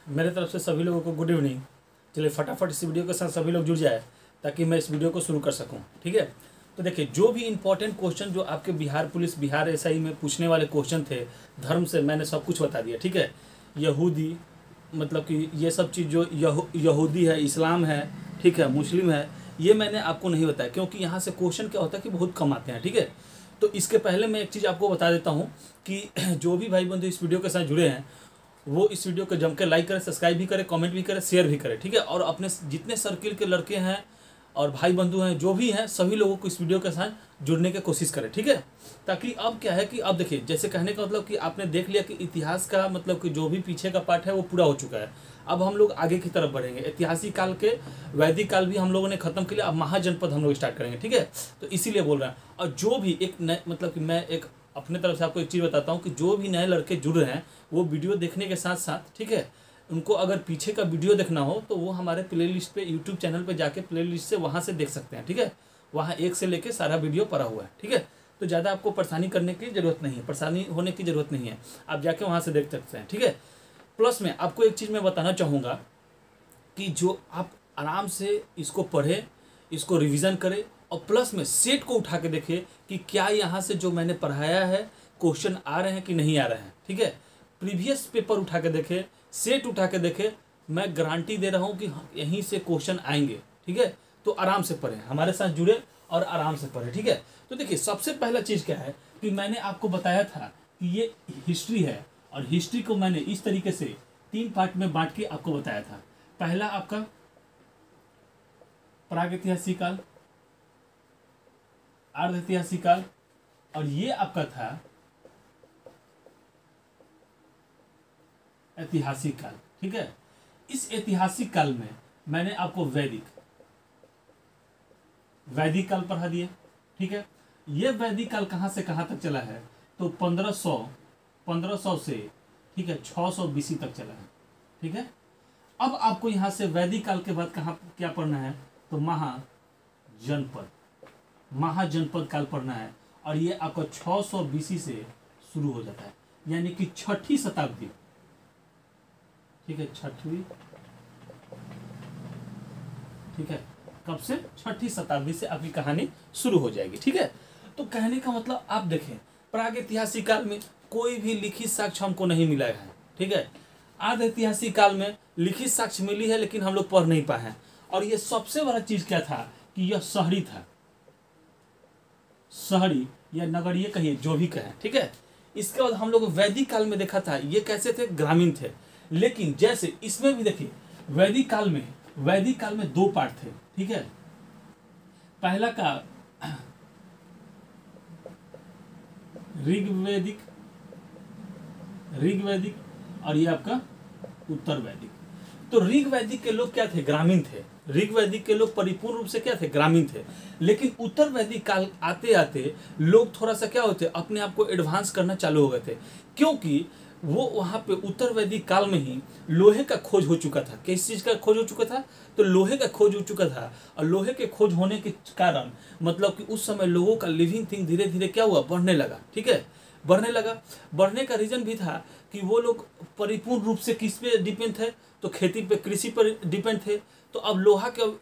मेरे तरफ से सभी लोगों को गुड इवनिंग। चलिए फटाफट इस वीडियो के साथ सभी लोग जुड़ जाए ताकि मैं इस वीडियो को शुरू कर सकूं। ठीक है, तो देखिए जो भी इंपॉर्टेंट क्वेश्चन जो आपके बिहार पुलिस बिहार एसआई में पूछने वाले क्वेश्चन थे धर्म से, मैंने सब कुछ बता दिया। ठीक है, यहूदी मतलब कि ये सब चीज़ जो यहूदी है, इस्लाम है, ठीक है, मुस्लिम है, ये मैंने आपको नहीं बताया क्योंकि यहाँ से क्वेश्चन क्या होता है कि बहुत कम आते हैं। ठीक है, तो इसके पहले मैं एक चीज़ आपको बता देता हूँ कि जो भी भाई बंधु इस वीडियो के साथ जुड़े हैं वो इस वीडियो को जम के लाइक करें, सब्सक्राइब भी करें, कमेंट भी करें, शेयर भी करें। ठीक है, और अपने जितने सर्किल के लड़के हैं और भाई बंधु हैं जो भी हैं सभी लोगों को इस वीडियो के साथ जुड़ने की कोशिश करें। ठीक है, ताकि अब क्या है कि अब देखिए, जैसे कहने का मतलब कि आपने देख लिया कि इतिहास का मतलब कि जो भी पीछे का पार्ट है वो पूरा हो चुका है। अब हम लोग आगे की तरफ बढ़ेंगे। ऐतिहासिक काल के वैदिक काल भी हम लोगों ने खत्म किया, अब महाजनपद हम लोग स्टार्ट करेंगे। ठीक है, तो इसीलिए बोल रहे हैं। और जो भी एक नए मतलब कि मैं एक अपने तरफ से आपको एक चीज़ बताता हूँ कि जो भी नए लड़के जुड़ रहे हैं वो वीडियो देखने के साथ साथ, ठीक है, उनको अगर पीछे का वीडियो देखना हो तो वो हमारे प्लेलिस्ट पे यूट्यूब चैनल पे जाके प्लेलिस्ट से वहाँ से देख सकते हैं। ठीक है, वहाँ एक से लेके सारा वीडियो पड़ा हुआ है। ठीक है, तो ज़्यादा आपको परेशानी करने की ज़रूरत नहीं है, परेशानी होने की ज़रूरत नहीं है, आप जाके वहाँ से देख सकते हैं। ठीक है, प्लस में आपको एक चीज़ मैं बताना चाहूँगा कि जो आप आराम से इसको पढ़ें, इसको रिविज़न करें और प्लस में सेट को उठा के देखें कि क्या यहाँ से जो मैंने पढ़ाया है क्वेश्चन आ रहे हैं कि नहीं आ रहे हैं। ठीक है, प्रीवियस पेपर उठा के देखें, सेट उठा के देखें, मैं गारंटी दे रहा हूँ कि यहीं से क्वेश्चन आएंगे। ठीक है, तो आराम से पढ़ें, हमारे साथ जुड़े और आराम से पढ़ें। ठीक है, तो देखिए सबसे पहला चीज़ क्या है कि मैंने आपको बताया था कि ये हिस्ट्री है और हिस्ट्री को मैंने इस तरीके से 3 पार्ट में बांट के आपको बताया था। पहला आपका प्रागैतिहासिक काल, अर्ध ऐतिहासिक काल और ये आपका था ऐतिहासिक काल। ठीक है, इस ऐतिहासिक काल में मैंने आपको वैदिक काल पढ़ा दिया। ठीक है, ये वैदिक काल कहाँ से कहाँ तक चला है तो 1500 से, ठीक है, 600 बीसी तक चला है। ठीक है, अब आपको यहाँ से वैदिक काल के बाद कहाँ क्या पढ़ना है तो महाजनपद काल पढ़ना है और ये आपका 600 बीसी से शुरू हो जाता है, यानी कि 6ठी शताब्दी। ठीक है, 6वीं, ठीक है, कब से 6ठी शताब्दी से आपकी कहानी शुरू हो जाएगी। ठीक है, तो कहने का मतलब आप देखें प्रागैतिहासिक काल में कोई भी लिखित साक्ष्य हमको नहीं मिला है। ठीक है, आध ऐतिहासिक काल में लिखित साक्ष्य मिली है लेकिन हम लोग पढ़ नहीं पाए हैं। और ये सबसे बड़ा चीज क्या था कि यह शहरी था, शहरी या नगरीय कहिए जो भी कहें। ठीक है, इसके बाद हम लोग वैदिक काल में देखा था ये कैसे थे, ग्रामीण थे। लेकिन जैसे इसमें भी देखिए वैदिक काल में 2 पार्ट थे। ठीक है, पहला का ऋग्वैदिक और ये आपका उत्तर वैदिक। तो ऋग्वैदिक के लोग क्या थे, ग्रामीण थे। ऋग्वैदिक के लोग परिपूर्ण रूप से क्या थे, ग्रामीण थे। लेकिन उत्तर वैदिक काल आते आते लोग थोड़ा सा क्या होते, अपने आप को एडवांस करना चालू हो गए थे, क्योंकि वो वहाँ पे उत्तर वैदिक काल में ही लोहे का खोज हो चुका था। किस चीज़ का खोज हो चुका था तो लोहे का खोज हो चुका था। और लोहे के खोज होने के कारण मतलब कि उस समय लोगों का लिविंग थिंग धीरे धीरे क्या हुआ, बढ़ने लगा। ठीक है, बढ़ने लगा। बढ़ने का रीज़न भी था कि वो लोग परिपूर्ण रूप से किस पे डिपेंड थे तो खेती पे, कृषि पर डिपेंड थे। तो अब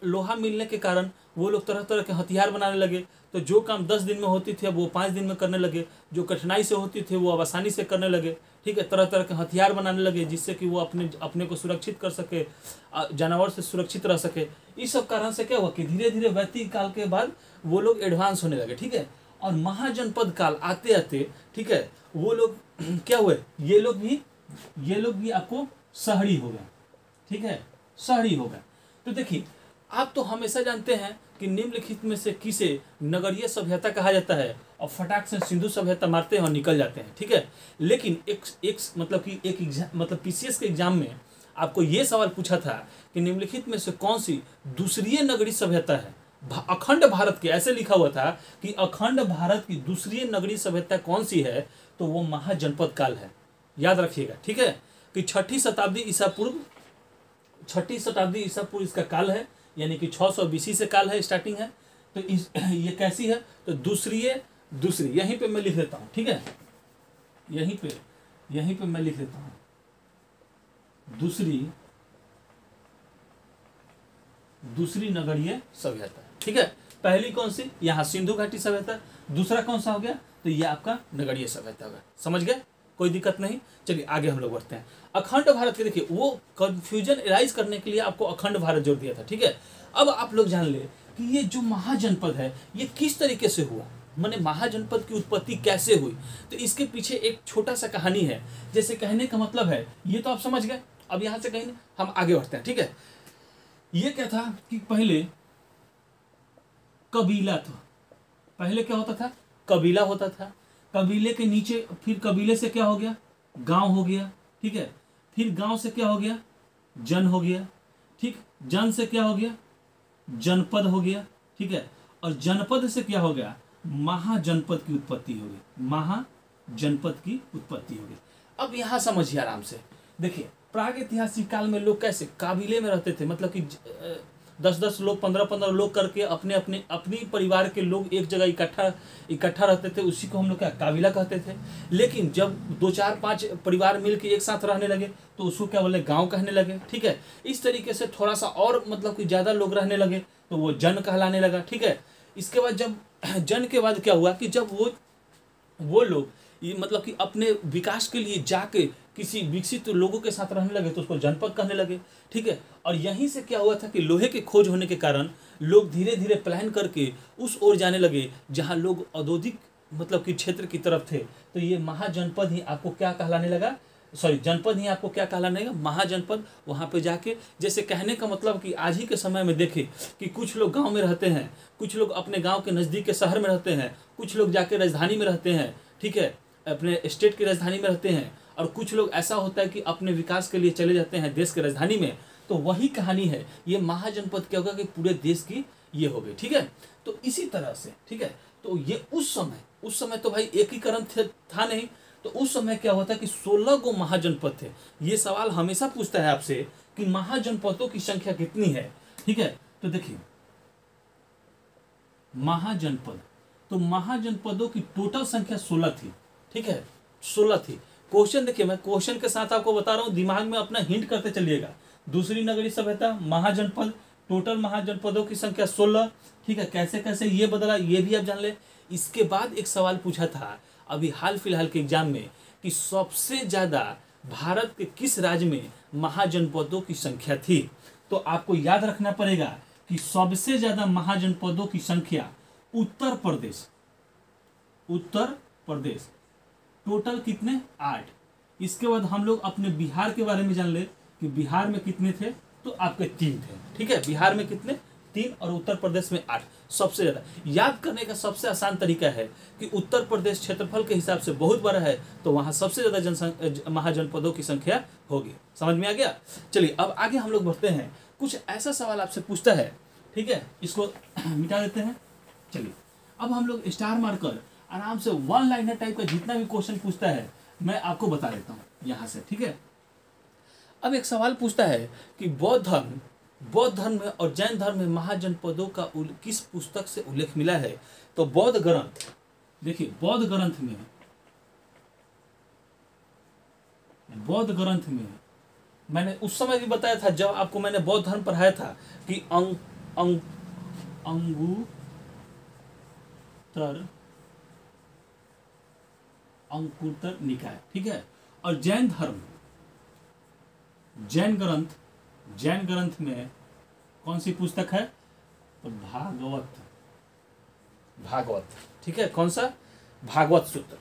लोहा मिलने के कारण वो लोग तरह तरह के हथियार बनाने लगे। तो जो काम 10 दिन में होती थी अब वो 5 दिन में करने लगे, जो कठिनाई से होती थी वो अब आसानी से करने लगे। ठीक है, तरह तरह के हथियार बनाने लगे जिससे कि वो अपने को सुरक्षित कर सके, जानवर से सुरक्षित रह सके। इस सब कारण से क्या हुआ कि धीरे धीरे वैदिक काल के बाद वो लोग एडवांस होने लगे। ठीक है, और महाजनपद काल आते आते, ठीक है, वो लोग क्या हुए, ये लोग भी आपको शहरी हो गए। ठीक है, शहरी हो गए। तो देखिए आप तो हमेशा जानते हैं कि निम्नलिखित में से किसे नगरीय सभ्यता कहा जाता है और फटाक से सिंधु सभ्यता मारते हैं और निकल जाते हैं। ठीक है, लेकिन एक मतलब कि एक एग्जाम मतलब पीसीएस के एग्जाम में आपको ये सवाल पूछा था कि निम्नलिखित में से कौन सी दूसरी नगरीय सभ्यता है अखंड भारत के, ऐसे लिखा हुआ था कि अखंड भारत की दूसरी नगरीय सभ्यता कौन सी है तो वो महाजनपद काल है। याद रखिएगा। ठीक है, कि 6ठी शताब्दी ईसा पूर्व इसका काल है, यानी कि 600 बीसी से काल है, स्टार्टिंग है। तो ये कैसी है तो दूसरी यहीं पे मैं लिख देता हूँ। ठीक है, यहीं पे मैं लिख देता हूँ दूसरी नगरीय सभ्यता। ठीक है, पहली कौन सी, यहाँ सिंधु घाटी सभ्यता, दूसरा कौन सा हो गया, तो ये आपका नगरीय सभ्यता होगा। समझ गए, कोई दिक्कत नहीं। चलिए आगे हम लोग बढ़ते हैं। अखंड भारत के देखिए, वो कंफ्यूजन एराइज करने के लिए आपको अखंड भारत जोड़ दिया था। ठीक है, अब आप लोग जान ले कि ये जो महाजनपद है ये किस तरीके से हुआ, माने महाजनपद की उत्पत्ति कैसे हुई। तो इसके पीछे एक छोटा सा कहानी है। जैसे कहने का मतलब है, ये तो आप समझ गए। अब यहाँ से कहीं हम आगे बढ़ते हैं। ठीक है, ये क्या था कि पहले कबीला था। पहले क्या होता था, कबीला होता था। कबीले के नीचे फिर कबीले से क्या हो गया, गांव हो गया। ठीक है, फिर गांव से क्या हो गया, जन हो गया। ठीक, जन से क्या हो गया, जनपद हो गया। ठीक है, और जनपद से क्या हो गया, महाजनपद की उत्पत्ति हो गई। महाजनपद की उत्पत्ति हो गई। अब यहां समझिए आराम से। देखिए, प्रागैतिहासिक काल में लोग कैसे काबिले में रहते थे, मतलब कि 10-10 लोग, 15-15 लोग करके अपनी परिवार के लोग एक जगह इकट्ठा रहते थे। उसी को हम लोग क्या काबिला कहते थे। लेकिन जब 2-4-5 परिवार मिलकर एक साथ रहने लगे तो उसको क्या बोले, गांव कहने लगे। ठीक है, इस तरीके से थोड़ा सा और मतलब कि ज़्यादा लोग रहने लगे तो वो जन कहलाने लगा। ठीक है, इसके बाद जब जन के बाद क्या हुआ कि जब वो लोग ये मतलब कि अपने विकास के लिए जाके किसी विकसित लोगों के साथ रहने लगे तो उसको जनपद कहने लगे। ठीक है, और यहीं से क्या हुआ था कि लोहे के खोज होने के कारण लोग धीरे धीरे प्लान करके उस ओर जाने लगे जहां लोग औद्योगिक मतलब कि क्षेत्र की तरफ थे। तो ये महाजनपद ही आपको क्या कहलाने लगा, जनपद ही आपको क्या कहलाने लगा, महाजनपद। वहाँ पे जाके, जैसे कहने का मतलब कि आज ही के समय में देखें कि कुछ लोग गाँव में रहते हैं, कुछ लोग अपने गाँव के नज़दीक के शहर में रहते हैं, कुछ लोग जाके राजधानी में रहते हैं। ठीक है, अपने स्टेट की राजधानी में रहते हैं, और कुछ लोग ऐसा होता है कि अपने विकास के लिए चले जाते हैं देश की राजधानी में। तो वही कहानी है, ये महाजनपद क्या होगा कि पूरे देश की ये हो गई। ठीक है, तो इसी तरह से, ठीक है, तो ये उस समय तो भाई एकीकरण था नहीं। तो उस समय क्या होता है कि 16 गो महाजनपद थे। ये सवाल हमेशा पूछता है आपसे कि महाजनपदों की संख्या कितनी है। ठीक है, तो देखिए महाजनपद, तो महाजनपदों की टोटल संख्या 16 थी। ठीक है, 16 थी। क्वेश्चन देखिए, मैं क्वेश्चन के साथ आपको बता रहा हूं, दिमाग में अपना हिंट करते चलिएगा। दूसरी नगरीय सभ्यता, महाजनपद, टोटल महाजनपदों की संख्या 16। ठीक है, कैसे कैसे ये बदला ये भी आप जान ले। इसके बाद एक सवाल पूछा था अभी हाल फिलहाल के एग्जाम में कि सबसे ज्यादा भारत के किस राज्य में महाजनपदों की संख्या थी। तो आपको याद रखना पड़ेगा कि सबसे ज्यादा महाजनपदों की संख्या उत्तर प्रदेश, टोटल कितने, 8। इसके बाद हम लोग अपने बिहार के बारे में जान ले कि बिहार में कितने थे, तो आपके 3 थे। ठीक है, बिहार में कितने, 3, और उत्तर प्रदेश में 8। सबसे ज्यादा याद करने का सबसे आसान तरीका है कि उत्तर प्रदेश क्षेत्रफल के हिसाब से बहुत बड़ा है, तो वहां सबसे ज्यादा महाजनपदों की संख्या होगी। समझ में आ गया। चलिए अब आगे हम लोग बढ़ते हैं। कुछ ऐसा सवाल आपसे पूछता है, ठीक है, इसको मिटा देते हैं। चलिए अब हम लोग स्टार मार्कर आराम से 1 लाइनर टाइप का जितना भी क्वेश्चन पूछता है मैं आपको बता देता हूँ यहाँ से। ठीक है, अब एक सवाल पूछता है कि बौद्ध धर्म में और जैन धर्म में महाजनपदों का किस पुस्तक से उल्लेख मिला है। तो बौद्ध ग्रंथ, देखिए बौद्ध ग्रंथ में मैंने उस समय भी बताया था जब आपको मैंने बौद्ध धर्म पढ़ाया था कि अंगुत्तर निकाय। ठीक है, और जैन ग्रंथ में कौन सी पुस्तक है, तो भागवत। ठीक है, कौन सा, भागवत सूत्र।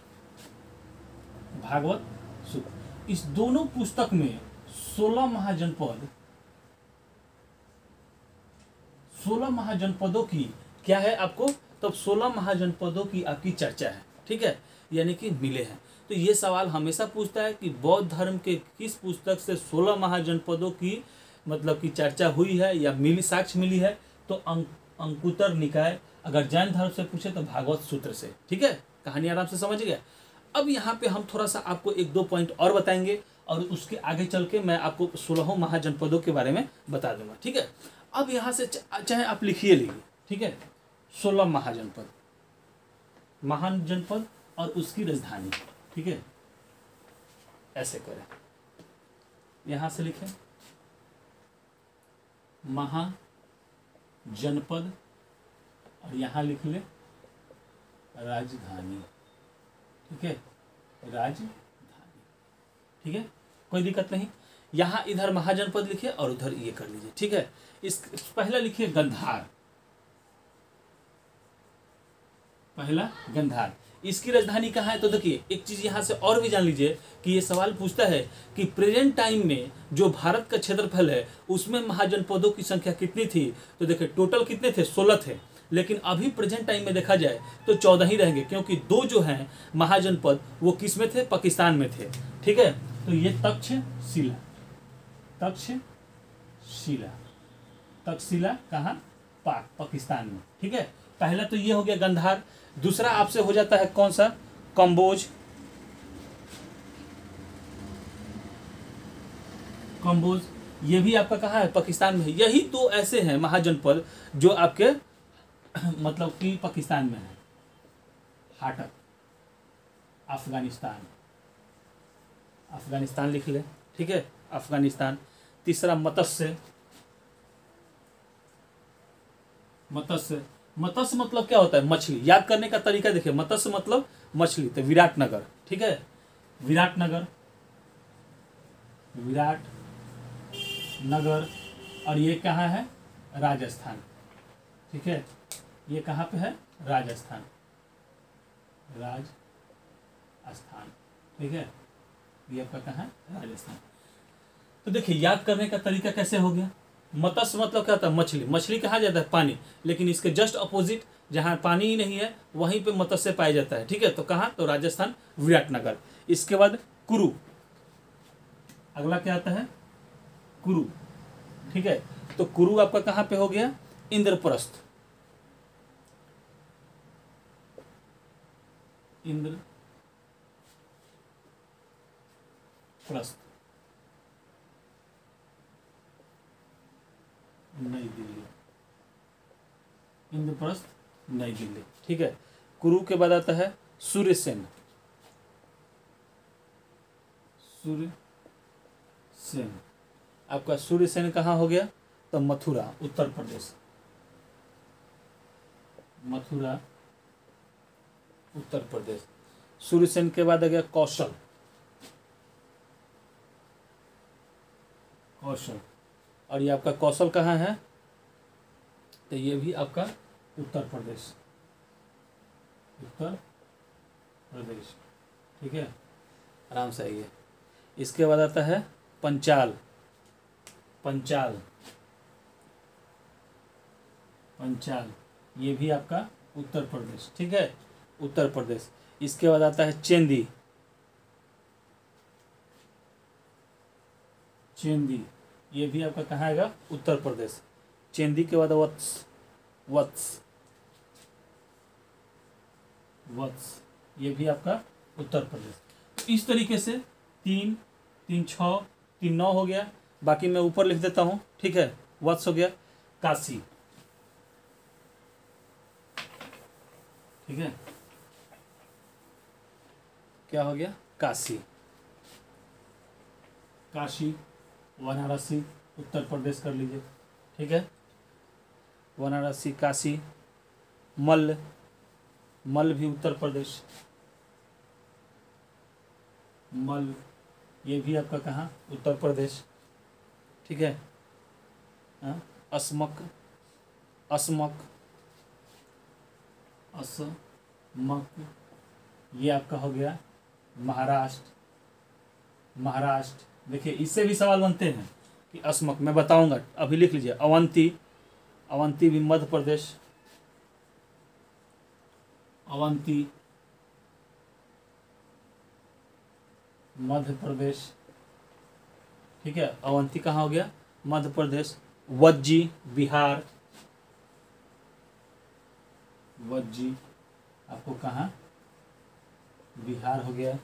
इस दोनों पुस्तक में 16 महाजनपदों की क्या है आपको, तब 16 महाजनपदों की आपकी चर्चा है। ठीक है, यानी कि मिले हैं। तो ये सवाल हमेशा पूछता है कि बौद्ध धर्म के किस पुस्तक से 16 महाजनपदों की मतलब की चर्चा हुई है या साक्ष्य मिली है, तो अंगुत्तर निकाय। अगर जैन धर्म से पूछे तो भागवत सूत्र से। ठीक है, कहानी आराम से समझ गया। अब यहाँ पे हम थोड़ा सा आपको 1-2 पॉइंट और बताएंगे और उसके आगे चल के मैं आपको 16 महाजनपदों के बारे में बता दूंगा। ठीक है, अब यहाँ से चाहे आप लिखिए। ठीक है, 16 महाजनपद और उसकी राजधानी। ठीक है, ऐसे करें, यहां से लिखें महाजनपद और यहां लिख ले राजधानी। ठीक है, राजधानी। ठीक है, कोई दिक्कत नहीं। यहाँ इधर महाजनपद लिखिए और उधर ये कर लीजिए। ठीक है, इस पहला लिखिए गंधार, पहला गंधार। इसकी राजधानी कहाँ है? तो देखिए एक चीज यहाँ से और भी जान लीजिए कि ये सवाल पूछता है कि प्रेजेंट टाइम में जो भारत का क्षेत्रफल है उसमें महाजनपदों की संख्या कितनी थी? तो देखिए टोटल कितने थे? 16 थे, लेकिन अभी प्रेजेंट टाइम में देखा जाए तो 14 ही रहेंगे, क्योंकि 2 जो हैं महाजनपद वो किस में थे? पाकिस्तान में थे। ठीक है, तो ये तक्षशिला, तक्षशिला, तक्षशिला कहाँ? पाकिस्तान में। ठीक है, पहला तो ये हो गया गंधार। दूसरा आपसे हो जाता है कौन सा? कंबोज, कंबोज। ये भी आपका कहाँ है? पाकिस्तान में है। यही तो ऐसे हैं महाजनपद जो आपके मतलब कि पाकिस्तान में है। हाटक, अफगानिस्तान, अफगानिस्तान लिख ले। ठीक है, अफगानिस्तान। तीसरा मत्स्य, मत्स्य, मत्स्य मतलब क्या होता है? मछली। याद करने का तरीका देखिए, मत्स्य मतलब मछली, तो विराटनगर। ठीक है, विराटनगर, विराटनगर। और ये कहाँ है? राजस्थान। ठीक है, ये कहाँ पे है? राजस्थान, राजस्थान। ठीक है, ये आपका कहाँ है? राजस्थान। तो देखिए याद करने का तरीका कैसे हो गया। मत्स्य मतलब क्या होता है? मछली। मछली कहाँ जाता है? पानी। लेकिन इसके जस्ट अपोजिट जहाँ पानी ही नहीं है वहीं पे मत्स्य पाया जाता है। ठीक है, तो कहाँ? तो राजस्थान, विराटनगर। इसके बाद कुरु, अगला क्या आता है? कुरु। ठीक है, तो कुरु आपका कहाँ पे हो गया? इंद्रप्रस्थ, इंद्रप्रस्थ, नई दिल्ली, इंद्रप्रस्थ, नई दिल्ली। ठीक है, कुरु के बाद आता है सूर्यसेन, सूर्यसेन। आपका सूर्यसेन कहाँ हो गया? तो मथुरा, उत्तर प्रदेश, मथुरा, उत्तर प्रदेश। सूर्यसेन के बाद आ गया कौशल, कौशल। और ये आपका कौशल कहाँ है? तो ये भी आपका उत्तर प्रदेश, उत्तर प्रदेश। ठीक है, आराम से आइए। इसके बाद आता है पंचाल, पंचाल, पंचाल। ये भी आपका उत्तर प्रदेश। ठीक है, उत्तर प्रदेश। इसके बाद आता है चेंदी, चेंदी। ये भी आपका कहाँ आएगा? उत्तर प्रदेश। चेंदी के बाद वत्स, वत्स, वत्स। ये भी आपका उत्तर प्रदेश। इस तरीके से 3, 3, 6, 3, 9 हो गया। बाकी मैं ऊपर लिख देता हूँ। ठीक है, वत्स हो गया। काशी, ठीक है, क्या हो गया? काशी, काशी, वाराणसी, उत्तर प्रदेश कर लीजिए। ठीक है, वाराणसी, काशी। मल्ल, मल्ल भी उत्तर प्रदेश, मल्ल। ये भी आपका कहाँ? उत्तर प्रदेश। ठीक है, अस्मक, अस्मक, असमक। ये आपका हो गया महाराष्ट्र, महाराष्ट्र। देखिए इससे भी सवाल बनते हैं कि अस्मक, मैं बताऊंगा, अभी लिख लीजिए। अवंती, अवंती भी मध्य प्रदेश, अवंती, मध्य प्रदेश। ठीक है, अवंती कहाँ हो गया? मध्य प्रदेश। वज्जी, बिहार, वज्जी आपको कहाँ? बिहार हो गया।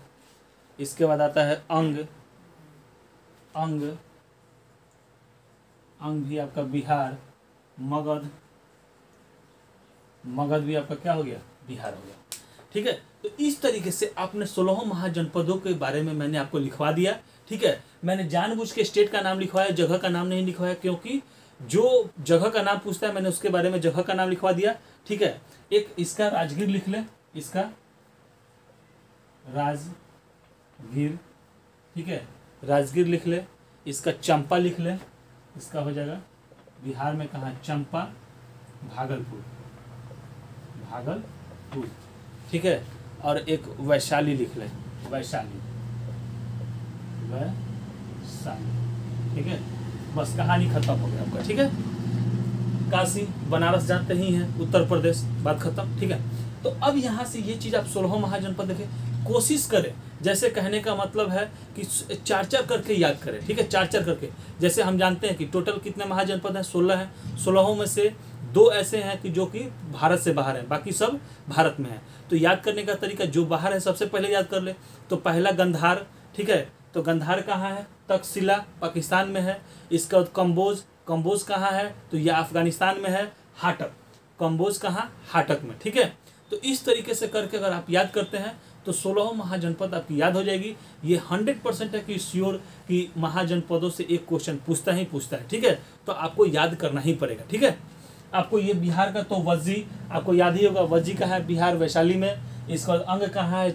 इसके बाद आता है अंग, अंग, अंग भी आपका बिहार। मगध, मगध भी आपका क्या हो गया? बिहार हो गया। ठीक है, तो इस तरीके से आपने 16 महाजनपदों के बारे में मैंने आपको लिखवा दिया। ठीक है, मैंने जानबूझ के स्टेट का नाम लिखवाया, जगह का नाम नहीं लिखवाया, क्योंकि जो जगह का नाम पूछता है मैंने उसके बारे में जगह का नाम लिखवा दिया। ठीक है, एक इसका राजगीर लिख ले, इसका राजगीर, ठीक है, राजगीर लिख ले, इसका चंपा लिख ले, इसका हो जाएगा बिहार में कहाँ, चंपा, भागलपुर, भागलपुर, ठीक है, और एक वैशाली लिख ले, वैशाली, वैशाली, ठीक है, बस कहानी खत्म हो गया आपका। ठीक है, काशी बनारस जानते ही हैं, उत्तर प्रदेश, बात खत्म। ठीक है, तो अब यहाँ से ये चीज़ आप 16 महाजनपद देखें, कोशिश करें, जैसे कहने का मतलब है कि 4-4 करके याद करें। ठीक है, 4-4 करके, जैसे हम जानते हैं कि टोटल कितने महाजनपद हैं, 16 हैं। 16 में से 2 ऐसे हैं कि जो कि भारत से बाहर हैं, बाकी सब भारत में हैं। तो याद करने का तरीका, जो बाहर है सबसे पहले याद कर ले। तो पहला गंधार, ठीक है, तो गंधार कहाँ है, तक्षशिला पाकिस्तान में है। इसका बाद कंबोज, कंबोज कहाँ है, तो यह अफगानिस्तान में है। हाटक, कंबोज कहाँ, हाटक में। ठीक है, तो इस तरीके से करके अगर आप याद करते हैं तो 16 महाजनपद आपकी याद हो जाएगी। ये 100% है कि श्योर कि महाजनपदों से एक क्वेश्चन पूछता ही पूछता है। ठीक है, तो आपको याद करना ही पड़ेगा। ठीक है, आपको ये बिहार का तो वज्जी आपको याद ही होगा, वज्जी कहाँ है, बिहार, वैशाली में। इसका अंग कहाँ है,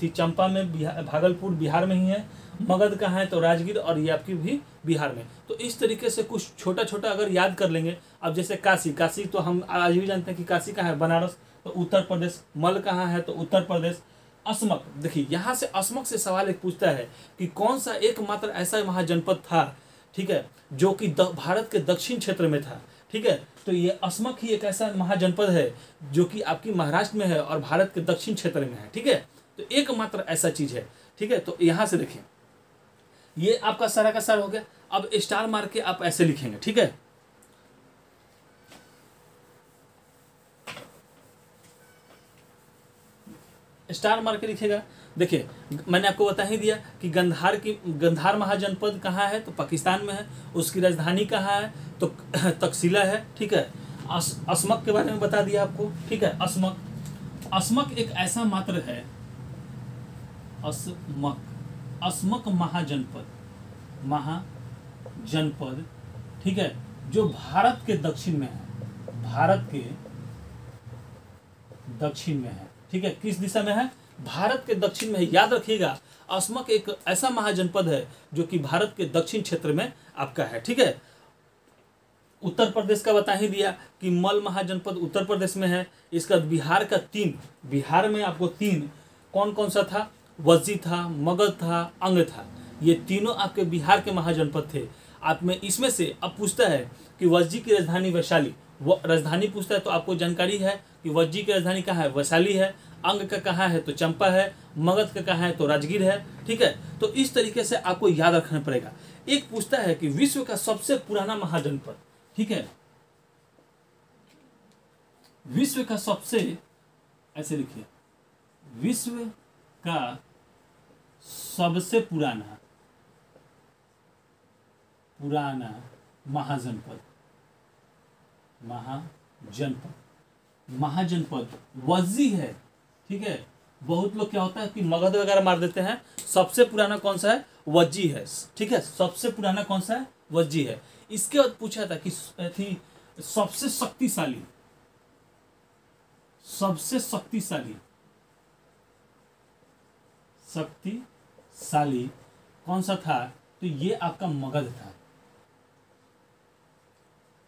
चंपा में, भागलपुर बिहार में ही है। मगध कहाँ है, तो राजगीर, और ये आपकी भी बिहार में। तो इस तरीके से कुछ छोटा छोटा अगर याद कर लेंगे। अब जैसे काशी, काशी तो हम आज भी जानते हैं कि काशी कहाँ है, बनारस, तो उत्तर प्रदेश। मल कहाँ है, तो उत्तर प्रदेश। अस्मक, देखिए यहाँ से अस्मक से सवाल एक पूछता है कि कौन सा एकमात्र ऐसा महाजनपद था, ठीक है, जो कि भारत के दक्षिण क्षेत्र में था। ठीक है, तो ये अस्मक ही एक ऐसा महाजनपद है जो कि आपकी महाराष्ट्र में है और भारत के दक्षिण क्षेत्र में है। ठीक है, तो एकमात्र ऐसा चीज है। ठीक है, तो यहाँ से देखिए, ये आपका सारा का सारा हो गया। अब स्टार मार के आप ऐसे लिखेंगे। ठीक है, स्टार मार के लिखेगा। देखिए मैंने आपको बता ही दिया कि गंधार महाजनपद कहाँ है, तो पाकिस्तान में है। उसकी राजधानी कहाँ है, तो तक्षशिला है। ठीक है, अस्मक के बारे में बता दिया आपको। ठीक है, अस्मक, अस्मक एक ऐसा मात्र है, अस्मक, अस्मक महाजनपद, महाजनपद, ठीक है, जो भारत के दक्षिण में है, भारत के दक्षिण में है। ठीक है, किस दिशा में है, भारत के दक्षिण में है। याद रखिएगा, अस्मक एक ऐसा महाजनपद है जो कि भारत के दक्षिण क्षेत्र में आपका है। ठीक है, उत्तर प्रदेश का बता ही दिया कि मल महाजनपद उत्तर प्रदेश में है। इसका बिहार का 3, बिहार में आपको 3 कौन कौन सा था, वज्जी था, मगध था, अंग था। ये तीनों आपके बिहार के महाजनपद थे। आप में इसमें से अब पूछता है कि वज्जी की राजधानी वैशाली, वो राजधानी पूछता है तो आपको जानकारी है कि वज्जी की राजधानी कहाँ है, वैशाली है। अंग का कहाँ है, तो चंपा है। मगध का कहाँ है, तो राजगीर है। ठीक है, तो इस तरीके से आपको याद रखना पड़ेगा। एक पूछता है कि विश्व का सबसे पुराना महाजनपद, ठीक है, विश्व का सबसे, ऐसे लिखिए, विश्व का सबसे पुराना महाजनपद, महाजनपद वज्जी है। ठीक है, बहुत लोग क्या होता है कि मगध वगैरह मार देते हैं। सबसे पुराना कौन सा है, वज्जी है। ठीक है, सबसे पुराना कौन सा है, वज्जी है। इसके बाद पूछा था कि थी सबसे शक्तिशाली, सबसे शक्तिशाली कौन सा था, तो ये आपका मगध था।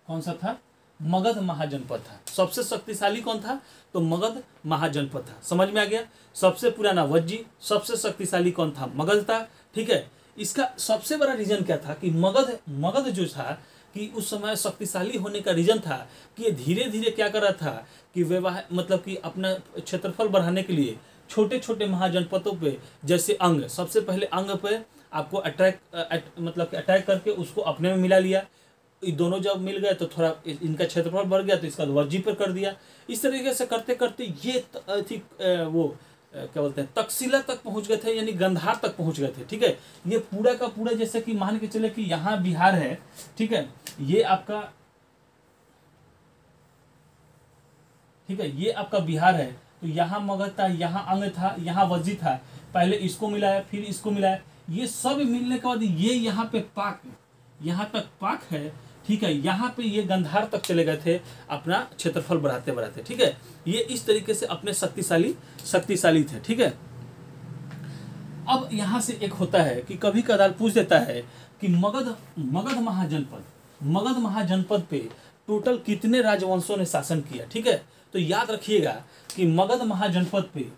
कौन सा था, मगध महाजनपद था। सबसे शक्तिशाली कौन था, तो मगध महाजनपद था। समझ में आ गया, सबसे पुराना वज्जी, सबसे शक्तिशाली कौन था, मगध था। ठीक है, इसका सबसे बड़ा रीजन क्या था कि मगध जो था कि उस समय शक्तिशाली होने का रीजन था कि ये धीरे धीरे क्या कर रहा था कि मतलब कि अपना क्षेत्रफल बढ़ाने के लिए छोटे छोटे महाजनपदों पे, जैसे अंग, सबसे पहले अंग पे आपको अटैक करके उसको अपने में मिला लिया। ये दोनों जब मिल गए तो थोड़ा इनका क्षेत्रफल बढ़ गया, तो इसका वज्जी पर कर दिया। इस तरीके से करते करते ये क्या बोलते हैं, तक्षशिला तक पहुंच गए थे, यानी गंधार तक पहुंच गए थे। ठीक है, ये पूरा का पूरा, जैसे कि मान के चले कि यहाँ बिहार है। ठीक है, ये आपका, ठीक है, ये आपका बिहार है, तो यहाँ मगध था, यहाँ अंग था, यहाँ वज्जी था, पहले इसको मिलाया फिर इसको मिलाया, ये सब मिलने के बाद ये यहाँ पे पाक, यहाँ तक पाक है, ठीक है। यहाँ पे ये गंधार तक चले गए थे अपना क्षेत्रफल बढ़ाते बढ़ाते, ठीक है। ये इस तरीके से अपने शक्तिशाली थे, ठीक है। अब यहाँ से एक होता है कि कभी कदार पूछ देता है कि मगध महाजनपद पे टोटल कितने राजवंशों ने शासन किया, ठीक है। तो याद रखिएगा कि मगध महाजनपद पे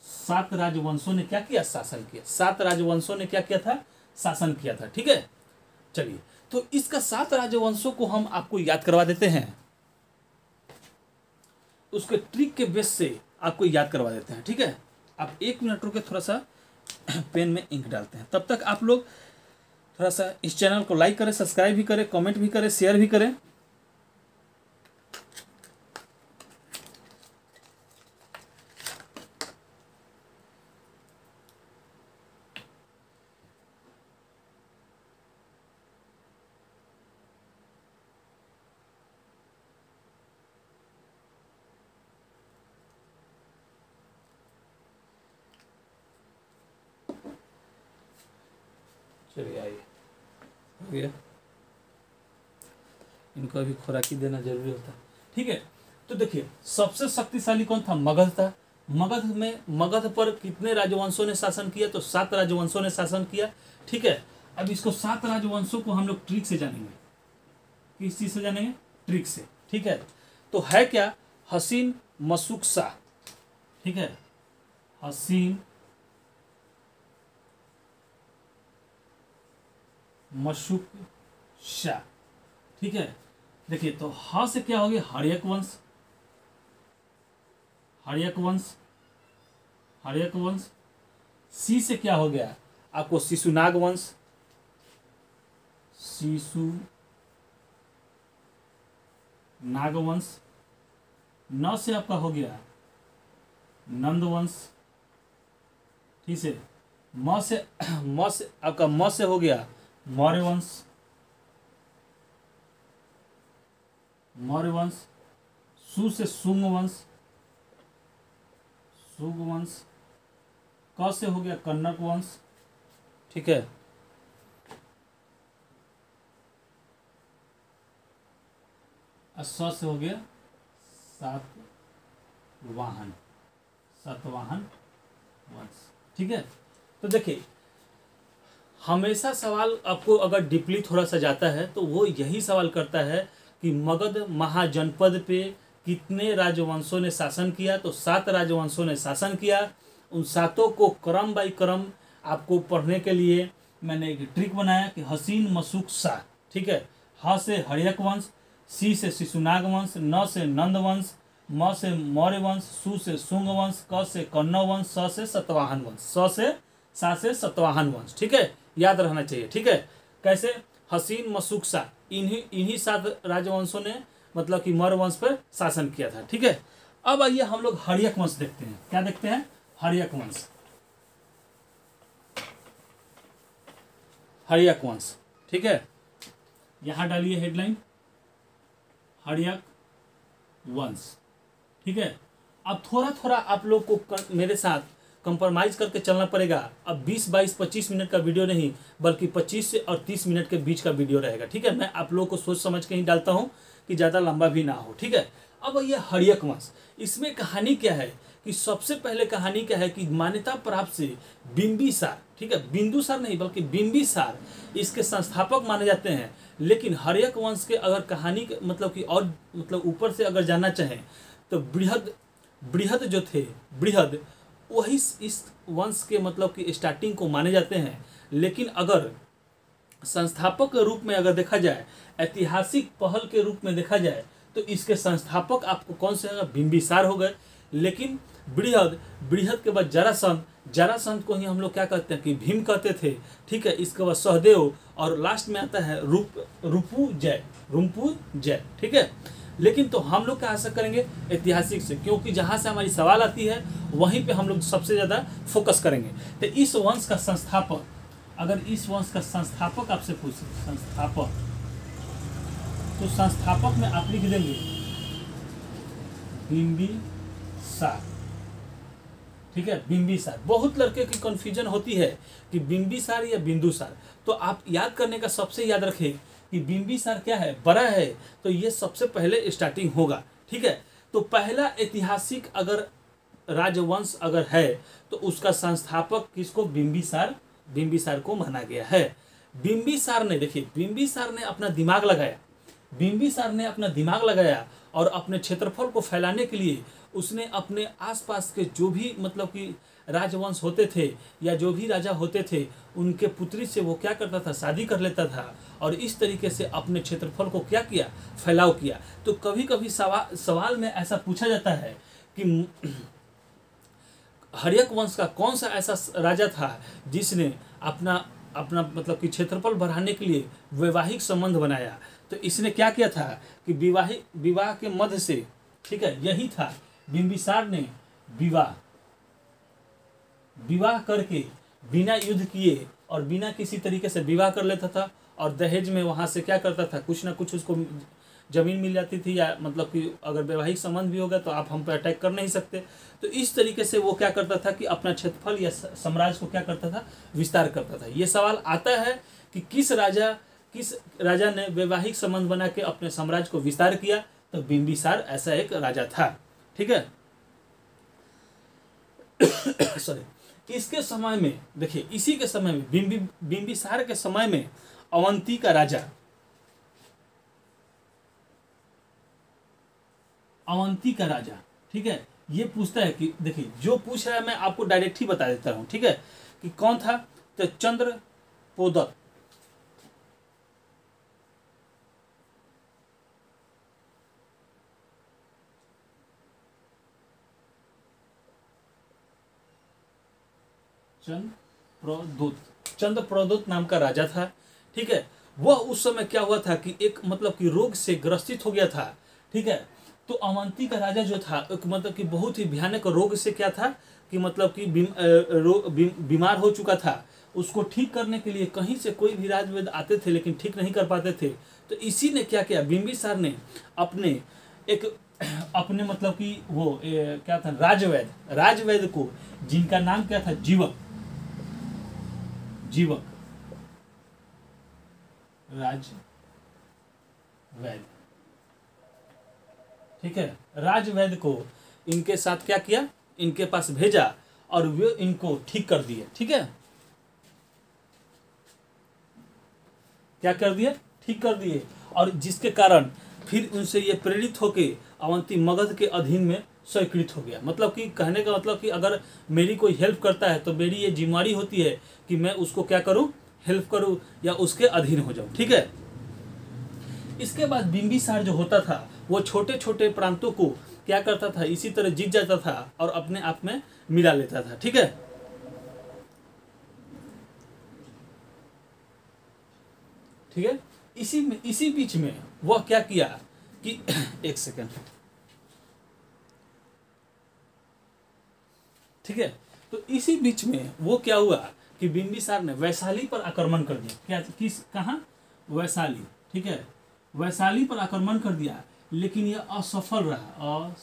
7 राजवंशों ने क्या किया, शासन किया। 7 राजवंशों ने क्या किया था, शासन किया था, ठीक है। चलिए, तो इसका 7 राजवंशों को हम आपको याद करवा देते हैं, उसके ट्रिक के बेस से आपको याद करवा देते हैं, ठीक है। आप 1 मिनट रुके, थोड़ा सा पेन में इंक डालते हैं। तब तक आप लोग थोड़ा सा इस चैनल को लाइक करें, सब्सक्राइब भी करें, कमेंट भी करें, शेयर भी करें। चलिए आइए, हो गया। इनको अभी खुराकी देना जरूरी होता है, ठीक है। तो देखिए, सबसे शक्तिशाली कौन था, मगध था। मगध पर कितने राजवंशों ने शासन किया, तो 7 राजवंशों ने शासन किया, ठीक है। अब इसको 7 राजवंशों को हम लोग ट्रिक से जानेंगे। किस चीज से जानेंगे, ट्रिक से, ठीक है। तो है क्या, हसीन मशूक शाह, ठीक है। हसीन मशूक शाह, ठीक है। देखिए, तो ह से क्या हो गया, हर्यक वंश। सी से क्या हो गया आपको, शिशुनाग वंश। न से आपका हो गया नंद वंश, ठीक है। म से आपका म से हो गया मौर्य वंश। सु से शुंग वंश। क से हो गया कन्नक वंश, ठीक है। स से हो गया सातवाहन वंश, ठीक है। तो देखिए, हमेशा सवाल आपको अगर डीपली थोड़ा सा जाता है तो वो यही सवाल करता है कि मगध महाजनपद पे कितने राजवंशों ने शासन किया, तो 7 राजवंशों ने शासन किया। उन 7 को क्रम बाई क्रम आपको पढ़ने के लिए मैंने एक ट्रिक बनाया कि हसीन मशूक शाह, ठीक है। ह से हर्यक वंश, सी से शिशुनाग वंश, न से नंद वंश, म से मौर्य वंश, सु से शुंग वंश, क से कन्नौ वंश, स से सतवाहन वंश, ठीक है। याद रहना चाहिए, ठीक है। कैसे, हसीन मशूक शाह, इन्हीं 7 राजवंशों ने मतलब कि मौर्य वंश पर शासन किया था, ठीक है। अब आइए हम लोग हर्यक वंश देखते हैं। क्या देखते हैं, हर्यक वंश, ठीक है। यहां डालिए हेडलाइन, हर्यक वंश, ठीक है। अब थोड़ा थोड़ा आप लोग को मेरे साथ कंप्रोमाइज करके चलना पड़ेगा। अब 20, 22, 25 मिनट का वीडियो नहीं, बल्कि 25 से और 30 मिनट के बीच का वीडियो रहेगा, ठीक है। मैं आप लोगों को सोच समझ के ही डालता हूँ कि ज़्यादा लंबा भी ना हो, ठीक है। अब ये हर्यक वंश, इसमें कहानी क्या है कि सबसे पहले कहानी क्या है कि मान्यता प्राप्त से बिंबिसार, ठीक है, बिंदुसार नहीं बल्कि बिंबिसार इसके संस्थापक माने जाते हैं। लेकिन हर्यक वंश के अगर कहानी मतलब कि और मतलब ऊपर से अगर जानना चाहें तो बृहद जो थे, बृहद वही इस वंश के मतलब कि स्टार्टिंग को माने जाते हैं। लेकिन अगर संस्थापक के रूप में अगर देखा जाए, ऐतिहासिक पहल के रूप में देखा जाए, तो इसके संस्थापक आपको कौन से हैं, बिंबिसार हो गए। लेकिन बृहद के बाद जरासंध को ही हम लोग क्या कहते हैं कि भीम कहते थे, ठीक है। इसके बाद सहदेव और लास्ट में आता है रुम्पुजय, ठीक है। लेकिन तो हम लोग क्या आशा करेंगे ऐतिहासिक से, क्योंकि जहाँ से हमारी सवाल आती है वहीं पे हम लोग सबसे ज़्यादा फोकस करेंगे। तो इस वंश का संस्थापक, अगर इस वंश का संस्थापक आपसे पूछे, संस्थापक तो संस्थापक में आप लिख देंगे बिंबिसार। ठीक है, बिंबिसार। बहुत लड़के की कंफ्यूजन होती है कि बिंबिसार या बिंदुसार, तो आप याद करने का सबसे याद रखें कि बिंबिसार क्या है, बड़ा है, तो ये सबसे पहले स्टार्टिंग होगा। ठीक है, तो पहला ऐतिहासिक अगर राजवंश अगर है तो उसका संस्थापक किसको, बिंबिसार को माना गया है। बिंबिसार ने, देखिए बिंबिसार ने अपना दिमाग लगाया, बिंबिसार ने अपना दिमाग लगाया और अपने क्षेत्रफल को फैलाने के लिए उसने अपने आसपास के जो भी मतलब कि राजवंश होते थे या जो भी राजा होते थे उनके पुत्री से वो क्या करता था, शादी कर लेता था और इस तरीके से अपने क्षेत्रफल को क्या किया, फैलाव किया। तो कभी कभी सवाल में ऐसा पूछा जाता है कि हर्यक वंश का कौन सा ऐसा राजा था जिसने अपना मतलब कि क्षेत्रफल बढ़ाने के लिए वैवाहिक संबंध बनाया। तो इसने क्या किया था कि विवाह के मध्य से, ठीक है, यही था, बिंबिसार ने विवाह करके बिना युद्ध किए और बिना किसी तरीके से विवाह कर लेता था और दहेज में वहाँ से क्या करता था, कुछ ना कुछ उसको जमीन मिल जाती थी, या मतलब कि अगर वैवाहिक संबंध भी होगा तो आप हम पर अटैक कर नहीं सकते। तो इस तरीके से वो क्या करता था कि अपना क्षेत्रफल या साम्राज्य को क्या करता था, विस्तार करता था। ये सवाल आता है कि किस राजा ने वैवाहिक संबंध बना के अपने साम्राज्य को विस्तार किया, तो बिंबिसार ऐसा एक राजा था। ठीक है सॉरी, इसके समय में देखिए, इसी के समय में बिंबिसार के समय में अवंती का राजा, ठीक है, ये पूछता है कि, देखिए जो पूछ रहा है मैं आपको डायरेक्ट ही बता देता हूं। ठीक है, कि कौन था, तो चंद्रप्रदोत। चंद्रप्रदोत नाम का राजा था। ठीक है, वह उस समय क्या हुआ था कि एक मतलब कि रोग से ग्रसित हो गया था। ठीक है, तो अवंती का राजा जो था एक मतलब कि बहुत ही भयानक रोग से क्या था कि मतलब कि बीमार हो चुका था। उसको ठीक करने के लिए कहीं से कोई भी राजवैद्य आते थे लेकिन ठीक नहीं कर पाते थे। तो इसी ने क्या किया, बिंबिसार ने अपने मतलब कि वो क्या था, राजवैद्य को, जिनका नाम क्या था, जीवक राजवैद्य। ठीक है, राजवैद्य को इनके साथ क्या किया, इनके पास भेजा और वे इनको ठीक कर दिए। ठीक है, क्या कर दिए, ठीक कर दिए, और जिसके कारण फिर उनसे ये प्रेरित होके अवंती मगध के अधीन में स्वीकृत हो गया। मतलब कि कहने का मतलब कि अगर मेरी कोई हेल्प करता है तो मेरी ये जिम्मेदारी होती है कि मैं उसको क्या करूं, हेल्प करूं या उसके अधीन हो जाऊं। ठीक है, इसके बाद बिंबिसार जो होता था वो छोटे छोटे प्रांतों को क्या करता था, इसी तरह जीत जाता था और अपने आप में मिला लेता था। ठीक है, इसी बीच में वह क्या किया कि एक सेकंड, ठीक है, तो इसी बीच में वो क्या हुआ कि बिंबिसार ने वैशाली पर आक्रमण कर दिया। कहाँ, वैशाली। ठीक है, वैशाली पर आक्रमण कर दिया, लेकिन यह असफल रहा,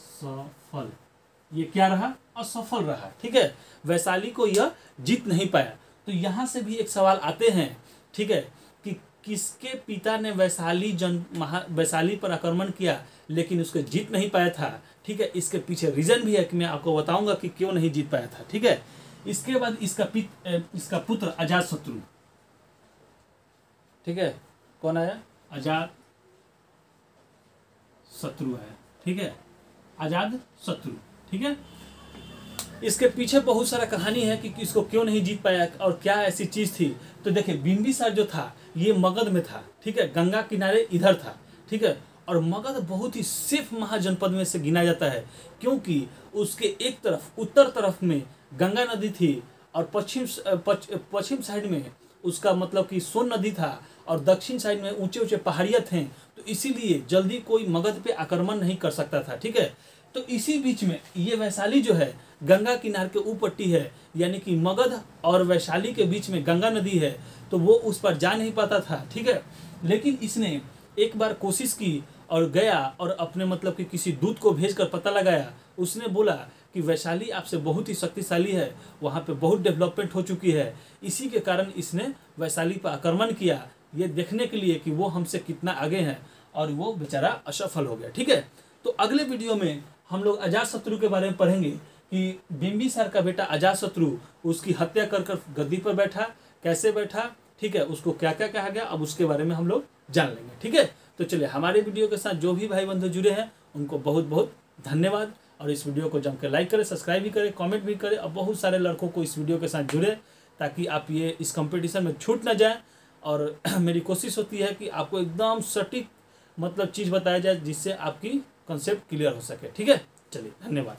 ये क्या रहा, असफल रहा। ठीक है, वैशाली को यह जीत नहीं पाया। तो यहाँ से भी एक सवाल आते हैं, ठीक है, कि किसके पिता ने वैशाली पर आक्रमण किया लेकिन उसको जीत नहीं पाया था। ठीक है, इसके पीछे रीजन भी है कि मैं आपको बताऊंगा कि क्यों नहीं जीत पाया था। ठीक है, इसके बाद इसका पुत्र अजातशत्रु। ठीक है, कौन आया, अजातशत्रु आया। ठीक है, अजातशत्रु। ठीक है, इसके पीछे बहुत सारा कहानी है कि इसको क्यों नहीं जीत पाया और क्या ऐसी चीज थी। तो देखिए, बिंबिसार जो था ये मगध में था। ठीक है, गंगा किनारे इधर था। ठीक है, और मगध बहुत ही सेफ महाजनपद में से गिना जाता है, क्योंकि उसके एक तरफ उत्तर तरफ में गंगा नदी थी और पश्चिम साइड में उसका मतलब कि सोन नदी था और दक्षिण साइड में ऊंचे ऊंचे पहाड़ियाँ थे। तो इसीलिए जल्दी कोई मगध पे आक्रमण नहीं कर सकता था। ठीक है, तो इसी बीच में ये वैशाली जो है गंगा किनारे के ऊपर पट्टी है, यानी कि मगध और वैशाली के बीच में गंगा नदी है, तो वो उस पर जा नहीं पाता था। ठीक है, लेकिन इसने एक बार कोशिश की और गया और अपने मतलब कि किसी दूत को भेजकर पता लगाया, उसने बोला कि वैशाली आपसे बहुत ही शक्तिशाली है, वहाँ पे बहुत डेवलपमेंट हो चुकी है, इसी के कारण इसने वैशाली पर आक्रमण किया, ये देखने के लिए कि वो हमसे कितना आगे हैं, और वो बेचारा असफल हो गया। ठीक है, तो अगले वीडियो में हम लोग अजातशत्रु के बारे में पढ़ेंगे कि बिंबिसार का बेटा अजातशत्रु उसकी हत्या कर कर गद्दी पर बैठा, कैसे बैठा, ठीक है, उसको क्या क्या कहा गया, अब उसके बारे में हम लोग जान लेंगे। ठीक है, तो चलिए हमारे वीडियो के साथ जो भी भाई बंधु जुड़े हैं उनको बहुत बहुत धन्यवाद, और इस वीडियो को जम के लाइक करें, सब्सक्राइब भी करें, कमेंट भी करें, और बहुत सारे लड़कों को इस वीडियो के साथ जुड़े ताकि आप ये इस कंपटीशन में छूट ना जाए। और मेरी कोशिश होती है कि आपको एकदम सटीक मतलब चीज़ बताया जाए जिससे आपकी कंसेप्ट क्लियर हो सके। ठीक है, चलिए धन्यवाद।